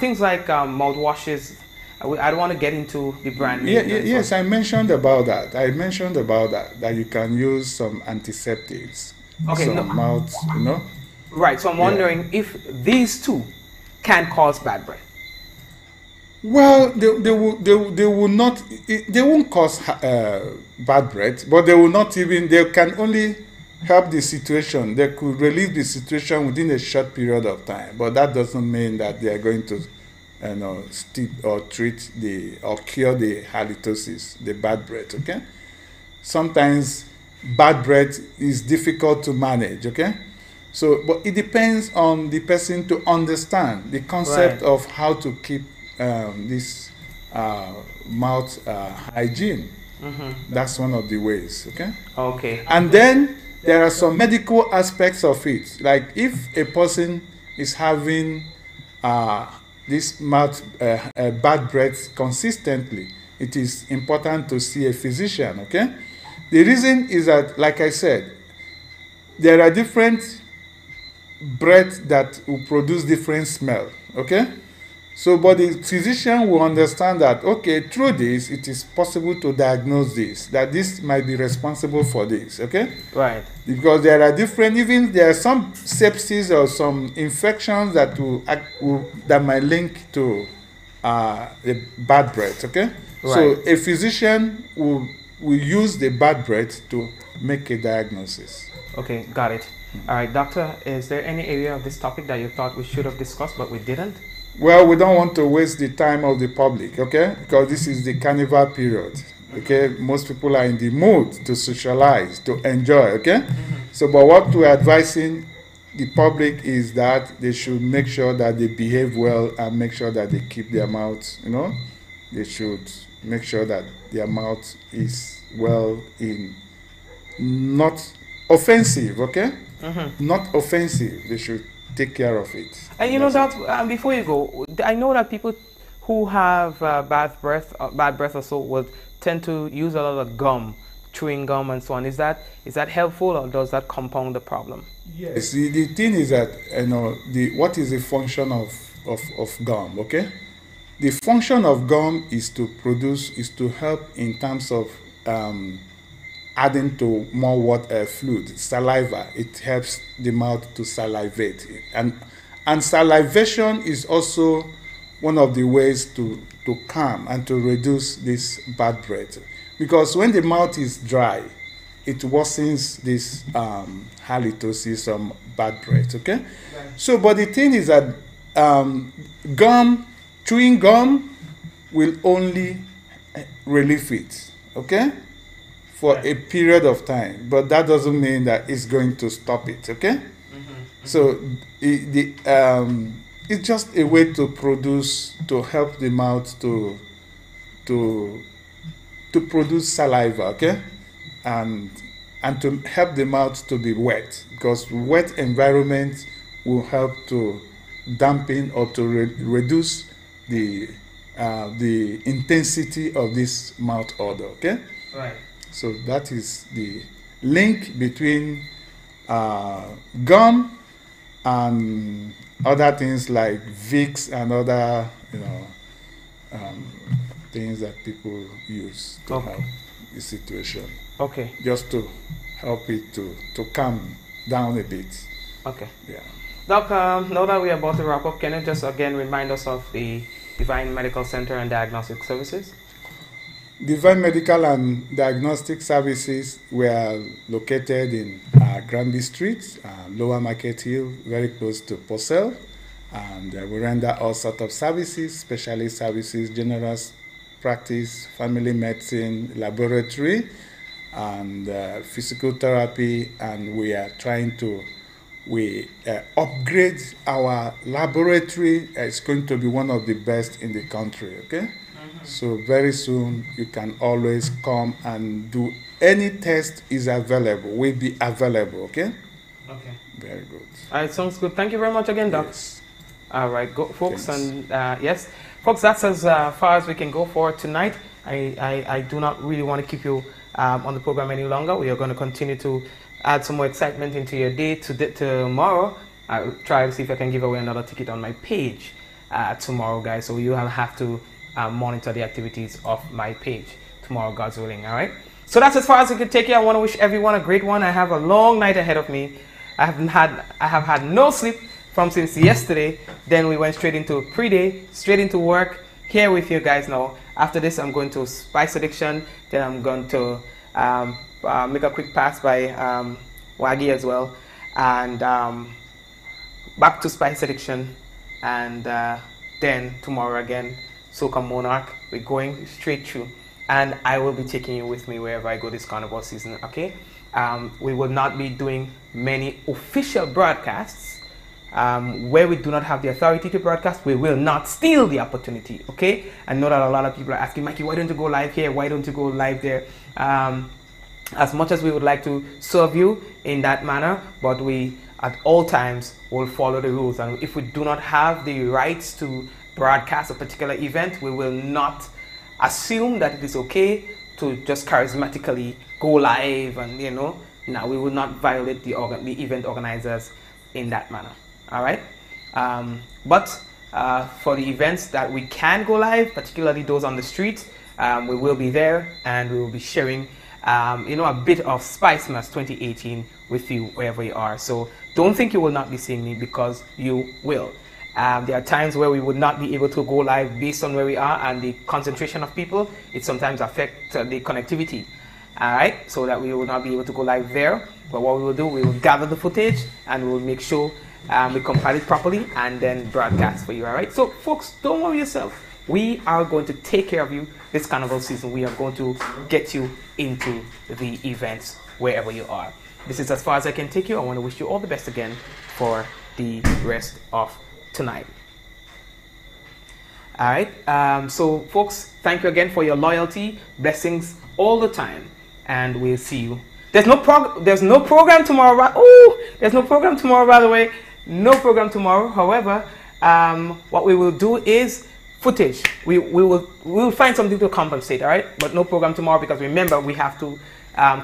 Things like mouthwashes. I don't want to get into the brand name. Yes, I mentioned about that. That you can use some antiseptics. Okay, some mouth, Right. So I'm wondering if these two can cause bad breath. Well, they will not. They won't cause bad breath, but they will not even. They can only help the situation. They could relieve the situation within a short period of time, but that doesn't mean that they are going to, treat or cure the halitosis, the bad breath. Okay. Sometimes bad breath is difficult to manage. Okay. So, but it depends on the person to understand the concept of how to keep this mouth hygiene. That's one of the ways. Okay. Okay. And then there are some medical aspects of it. Like if a person is having this mouth bad breath consistently, it is important to see a physician. Okay. The reason is that, like I said, there are different breath that will produce different smell. Okay. So, but the physician will understand that, okay, through this, it is possible to diagnose this, that this might be responsible for this, okay? Right. Because there are different, even there are some sepsis or some infections that that might link to the bad breath, okay? Right. So, a physician will use the bad breath to make a diagnosis. Okay, got it. All right, doctor, is there any area of this topic that you thought we should have discussed but we didn't? Well, we don't want to waste the time of the public, okay? Because this is the carnival period, okay? Most people are in the mood to socialize, to enjoy, okay? So, but what we're advising the public is that they should make sure that they behave well and make sure that they keep their mouths, They should make sure that their mouth is well in, not offensive, okay? Not offensive. They should take care of it. And you know that before you go, I know that people who have bad breath or so would tend to use a lot of gum, chewing gum and so on. Is that helpful or does that compound the problem? Yes. The thing is that what is the function of gum? Okay, the function of gum is to help in terms of adding to more water fluid, saliva. It helps the mouth to salivate, and salivation is also one of the ways to calm and to reduce this bad breath. Because when the mouth is dry, it worsens this halitosis or bad breath. Okay, right. So but the thing is that chewing gum will only relieve it. Okay. For a period of time, but that doesn't mean that it's going to stop it, okay? So it's just a way to help the mouth to produce saliva, okay? And to help the mouth to be wet, because wet environment will help to dampen or to reduce the intensity of this mouth odor, okay? Right. So that is the link between gum and other things like Vicks and other, things that people use to help the situation. Okay. Just to help it to calm down a bit. Okay. Yeah. Doc, now that we are about to wrap up, can you just again remind us of the Divine Medical Center and Diagnostic Services? Divine Medical and Diagnostic Services were located in Granby Street, Lower Market Hill, very close to Purcell. And we render all sorts of services, specialist services, general practice, family medicine, laboratory, and physical therapy. And we are trying to upgrade our laboratory. It's going to be one of the best in the country, okay? So very soon you can always come and do any test is available, will be available, okay? Okay. Very good. All right, sounds good. Thank you very much again, Doc. Yes. All right, go, folks, Thanks. and yes, folks, that's as far as we can go for tonight. I do not really want to keep you on the program any longer. We are going to continue to add some more excitement into your day tomorrow. I'll try to see if I can give away another ticket on my page tomorrow, guys. So you will have to monitor the activities of my page tomorrow, God's willing. All right. So that's as far as we can take it. I want to wish everyone a great one. I have a long night ahead of me. I have had no sleep from since yesterday. Then we went straight into pre-day, straight into work. Here with you guys now. After this, I'm going to Spice Addiction. Then I'm going to make a quick pass by Waggy as well, and back to Spice Addiction, and then tomorrow again, Soca Monarch. We're going straight through, and I will be taking you with me wherever I go this carnival season. Okay, we will not be doing many official broadcasts. Where we do not have the authority to broadcast, we will not steal the opportunity, okay? I know that a lot of people are asking, Mikey, why don't you go live here? Why don't you go live there? As much as we would like to serve you in that manner, but we at all times will follow the rules. And if we do not have the rights to broadcast a particular event, we will not assume that it is okay to just charismatically go live and, you know, no, we will not violate the event organizers in that manner. All right, but for the events that we can go live, particularly those on the street, we will be there and we will be sharing, you know, a bit of Spice Mass 2018 with you wherever you are. So don't think you will not be seeing me, because you will. There are times where we would not be able to go live based on where we are and the concentration of people. It sometimes affects the connectivity. All right, so that we will not be able to go live there. But what we will do, we will gather the footage and we will make sure we compile it properly and then broadcast for you. All right, so folks, don't worry yourself. We are going to take care of you this carnival season. We are going to get you into the events wherever you are. This is as far as I can take you. I want to wish you all the best again for the rest of tonight. All right, so folks, thank you again for your loyalty, blessings all the time, and we'll see you. There's no program tomorrow. There's no program tomorrow, by the way. No program tomorrow. However, what we will do is footage. We will find something to compensate. All right, but no program tomorrow, because remember, we have to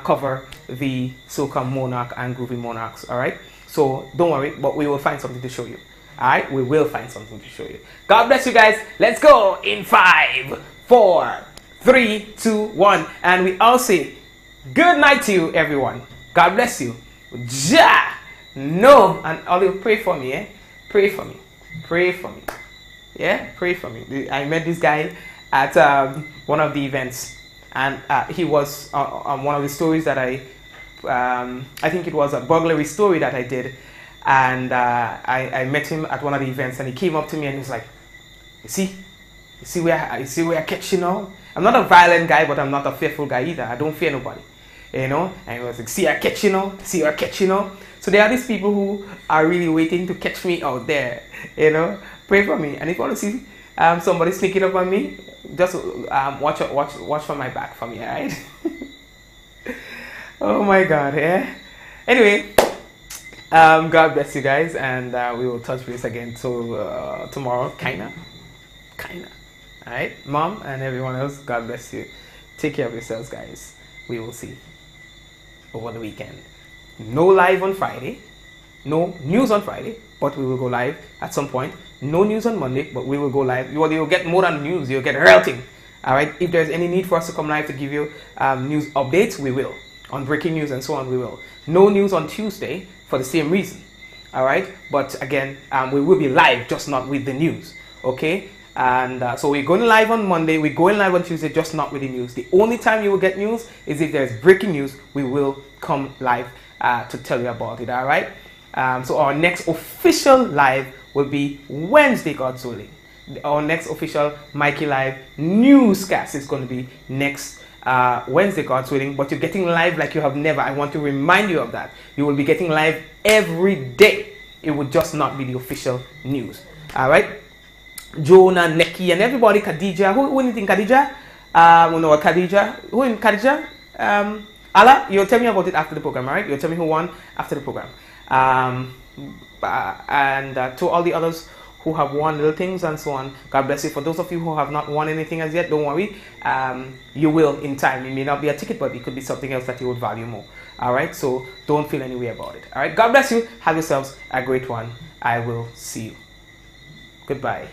cover the Soca Monarch and Groovy Monarchs. All right, so don't worry, but we will find something to show you. All right, we will find something to show you. God bless you guys. Let's go in 5, 4, 3, 2, 1, and we all say good night to you, everyone. God bless you. Ja. No, and Ollie, pray for me, eh? Pray for me. Pray for me. Yeah, pray for me. I met this guy at one of the events, and he was on one of the stories that I think it was a burglary story that I did, and I met him at one of the events, and he came up to me and he was like, you see where I catch you now? I'm not a violent guy, but I'm not a fearful guy either. I don't fear nobody, you know. And he was like, see I catch you now? See I catch you now? So there are these people who are really waiting to catch me out there, you know. Pray for me. And if you want to see somebody sneaking up on me, just watch for my back for me, alright? Oh my God, yeah. Anyway, God bless you guys, and we will touch base again tomorrow, kinda. Alright, Mom and everyone else, God bless you. Take care of yourselves, guys. We will see over the weekend. No live on Friday, no news on Friday, but we will go live at some point. No news on Monday, but we will go live. You'll get more than news, you'll get real thing. All right. If there's any need for us to come live to give you news updates, we will. On breaking news and so on, we will. No news on Tuesday for the same reason. All right. But again, we will be live, just not with the news. Okay. And so we're going live on Monday. We're going live on Tuesday, just not with the news. The only time you will get news is if there's breaking news. We will come live to tell you about it. All right. So our next official live will be Wednesday, God's willing. Our next official Mikey Live newscast is going to be next Wednesday, God's willing. But you're getting live like you have never. I want to remind you of that. You will be getting live every day. It would just not be the official news. All right. Jonah, Neki, and everybody. Khadija. Who anything? Khadija? No, Khadija. Who in Khadija? Allah, you'll tell me about it after the program, all right? You'll tell me who won after the program. And to all the others who have won little things and so on, God bless you. For those of you who have not won anything as yet, don't worry. You will in time. It may not be a ticket, but it could be something else that you would value more. All right? So don't feel any way about it. All right? God bless you. Have yourselves a great one. I will see you. Goodbye.